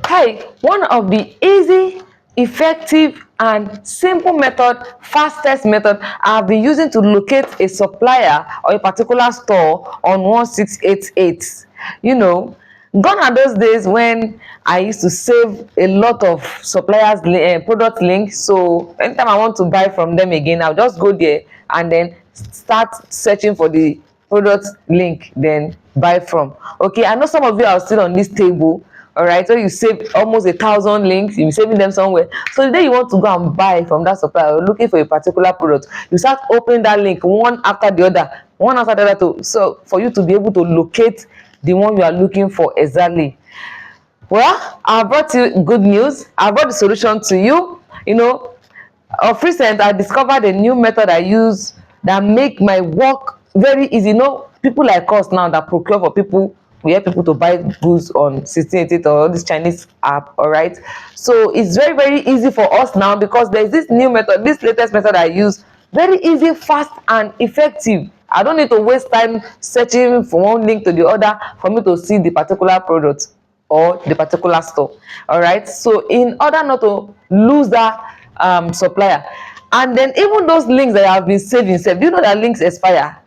Hey, one of the easy, effective, and simple method, fastest method I've been using to locate a supplier or a particular store on 1688. You know, gone are those days when I used to save a lot of suppliers product links. So anytime I want to buy from them again, I'll just go there and then start searching for the product link, then buy from. Okay, I know some of you are still on this table. All right, so you save almost 1,000 links, you're saving them somewhere. So the day you want to go and buy from that supplier, or looking for a particular product, you start opening that link one after the other, one after the other, to so for you to be able to locate the one you are looking for exactly. Well, I brought you good news. I brought the solution to you. Of recent, I discovered a new method I use that make my work very easy. People like us now that procure for people, we help people to buy goods on 1688 or this Chinese app. All right, so it's very very easy for us now because there's this new method, this latest method I use. Very easy, fast, and effective. I don't need to waste time searching from one link to the other for me to see the particular product or the particular store. All right, so in order not to lose that supplier, and then even those links that have been saving sef, do you know that links expire?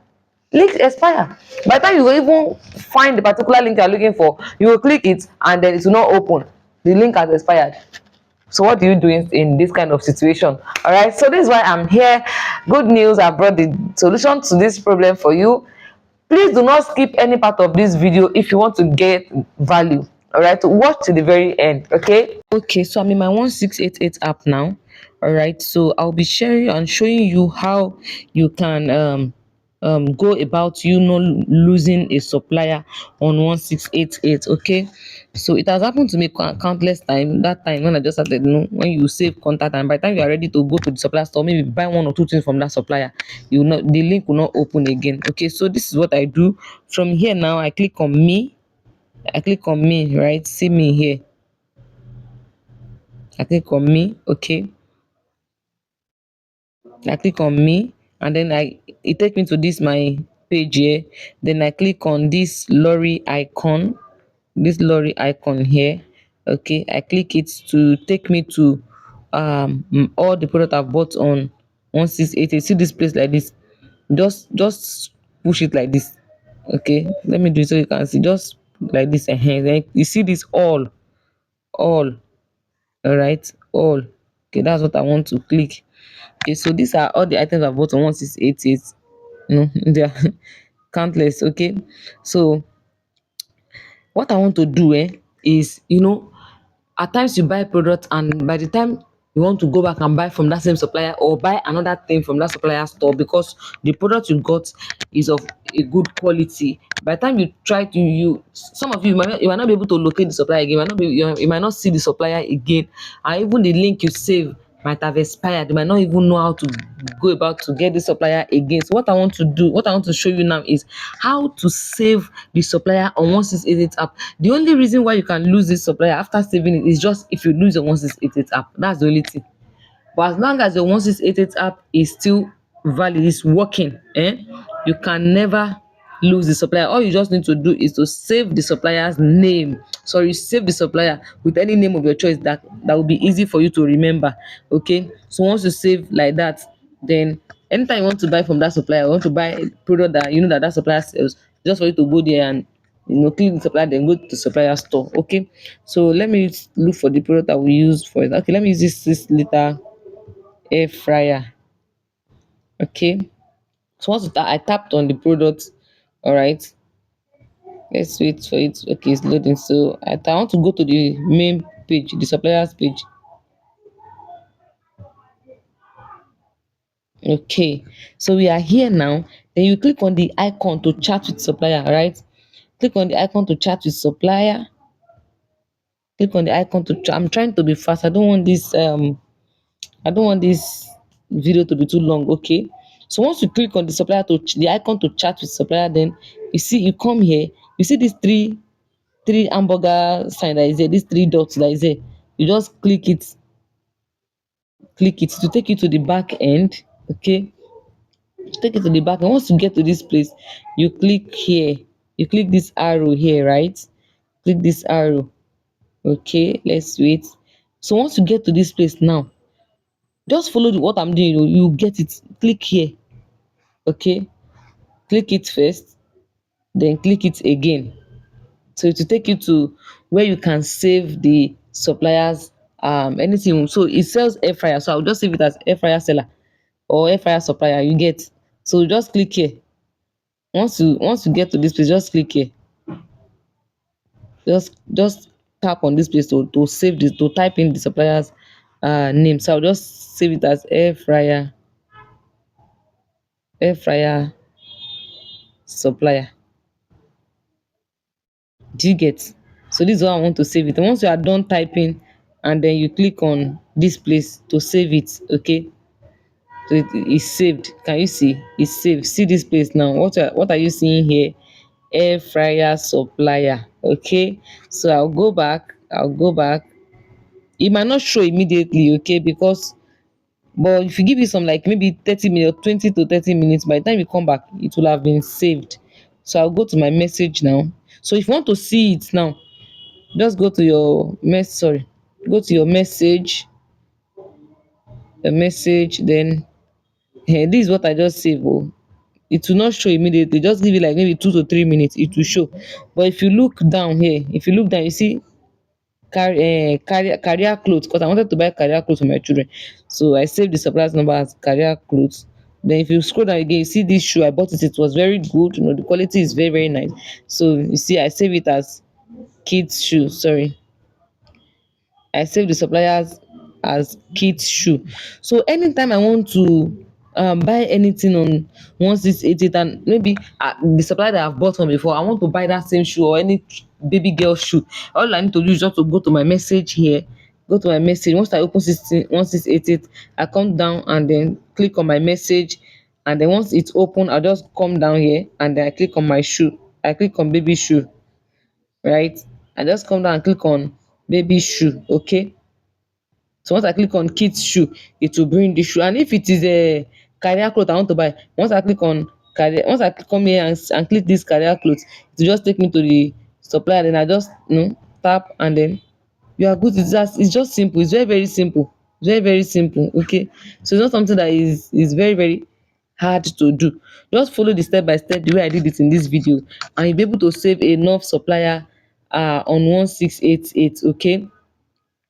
Links expire. By the time you go even find the particular link you are looking for, you will click it and then it will not open. The link has expired. So what do you do in this kind of situation? All right, so this is why I'm here. Good news, I brought the solution to this problem for you. Please do not skip any part of this video if you want to get value. All right, watch to the very end. Okay, so I'm in my 1688 app now. All right, so I'll be sharing and showing you how you can go about not losing a supplier on 1688. Okay, so it has happened to me countless time. That time when I just started, when you save contact, and by the time you are ready to go to the supplier store, maybe buy one or two things from that supplier, you will not, the link will not open again. Okay, so this is what I do. From here now, I click on me, right? See me here. I click on me. Okay, I click on me, and then it take me to this my page here. Then I click on this lorry icon here. Okay, I click it to take me to all the product I've bought on 1688. See this place like this, just push it like this. Okay, let me do it so you can see, just like this. Then you see this all. All right, all. Okay, that's what I want to click. Okay, so these are all the items I bought on 1688. They are countless. Okay, so what I want to do is, at times you buy product, and by the time you want to go back and buy from that same supplier or buy another thing from that supplier store, because the product you got is of a good quality, by the time you try to, some of you might not be able to locate the supplier again, you might not see the supplier again, and even the link you save might have expired. You might not even know how to go about to get the supplier again. So what I want to show you now is how to save the supplier on 1688 app. The only reason why you can lose this supplier after saving it is just if you lose your 1688 app. That's the only thing. But as long as your 1688 app is still valid, is working, you can never lose the supplier. All you just need to do is to save the supplier's name. Sorry, save the supplier with any name of your choice that will be easy for you to remember. Okay, so once you save like that, then anytime you want to buy from that supplier, want to buy a product that you know that supplier sells, just for you to go there and click the supplier, then go to the supplier store. Okay, so let me look for the product that we use for it. Okay, let me use this 6 liter air fryer. Okay, so once I tapped on the product. All right, let's wait for it. Okay, it's loading. So I want to go to the main page, the suppliers page. Okay, so we are here now. Then you click on the icon to chat with supplier. Right, click on the icon to chat with supplier. Click on the icon to chat. I'm trying to be fast. I don't want this video to be too long. Okay, so once you click on the supplier the icon to chat with supplier, then you come here, you see these three hamburger sign that is there, these three dots that is there. You just click it to take you to the back end. Okay, take it to the back end. Once you get to this place, you click here, you click this arrow here, right? Click this arrow. Okay, let's wait. So once you get to this place now, just follow what I'm doing. You get it. Click here. Okay, click it first, then click it again. So it will take you to where you can save the suppliers anything. So it sells air fryer. So I'll just save it as air fryer seller or air fryer supplier. You get. So just click here. Once you get to this place, just click here. Just tap on this place to save this, to type in the supplier's name. So I'll just save it as air fryer supplier. Do you get? So this is what I want to save it. And once you are done typing, and then you click on this place to save it. Okay, so it is saved. Can you see? It's saved. See this place now. What are you seeing here? Air fryer supplier. Okay, so I'll go back. It might not show immediately, okay, because but if you give it some like maybe 30 minutes, 20 to 30 minutes, by the time you come back, it will have been saved. So I'll go to my message now. So if you want to see it now, just go to your go to your message, then this is what I just saved. Oh, it will not show immediately. Just give it like maybe 2 to 3 minutes, it will show. But if you look down, you see career clothes, because I wanted to buy career clothes for my children. So I saved the suppliers number as career clothes. Then if you scroll down again, you see this shoe. I bought it. It was very good. The quality is very, very nice. So you see, I save it as kids shoe. Sorry. I save the suppliers as kids shoe. So anytime I want to buy anything on 1688, and maybe the supplier that I've bought from before, I want to buy that same shoe or any baby girl shoe. All I need to do is just to go to my message here. Go to my message. Once I open 1688, I come down and then click on my message. And then once it's open, I'll just come down here and then I click on my shoe. I click on baby shoe, right? I just come down and click on baby shoe. Okay, so once I click on kids shoe, it will bring the shoe. And if it is a career cloth I want to buy, once I come here and click this career cloth, it will just take me to the supplier. Then I just tap, and then you are good. It's just simple. It's very, very simple. Very, very simple. Okay, so it's not something that is very, very hard to do. Just follow the step by step the way I did it in this video, and you'll be able to save enough supplier on 1688. Okay,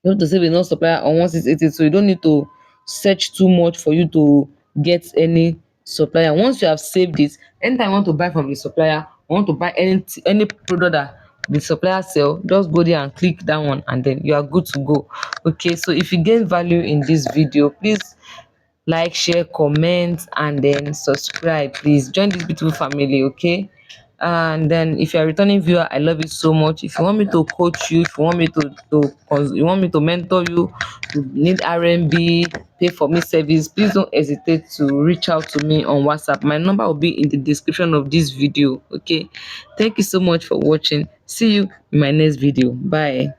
you have to save enough supplier on 1680, so you don't need to search too much for you to get any supplier. Once you have saved it, anytime you want to buy from the supplier, or want to buy any product that the supplier sell, just go there and click that one, and then you are good to go. Okay, so if you gain value in this video, please like, share, comment, and then subscribe. Please join this beautiful family. Okay, and then if you're a returning viewer, I love you so much. If you want me to coach you, if you want me you want me to mentor you, you need RMB, pay for me service, please don't hesitate to reach out to me on WhatsApp. My number will be in the description of this video. Okay, thank you so much for watching. See you in my next video. Bye.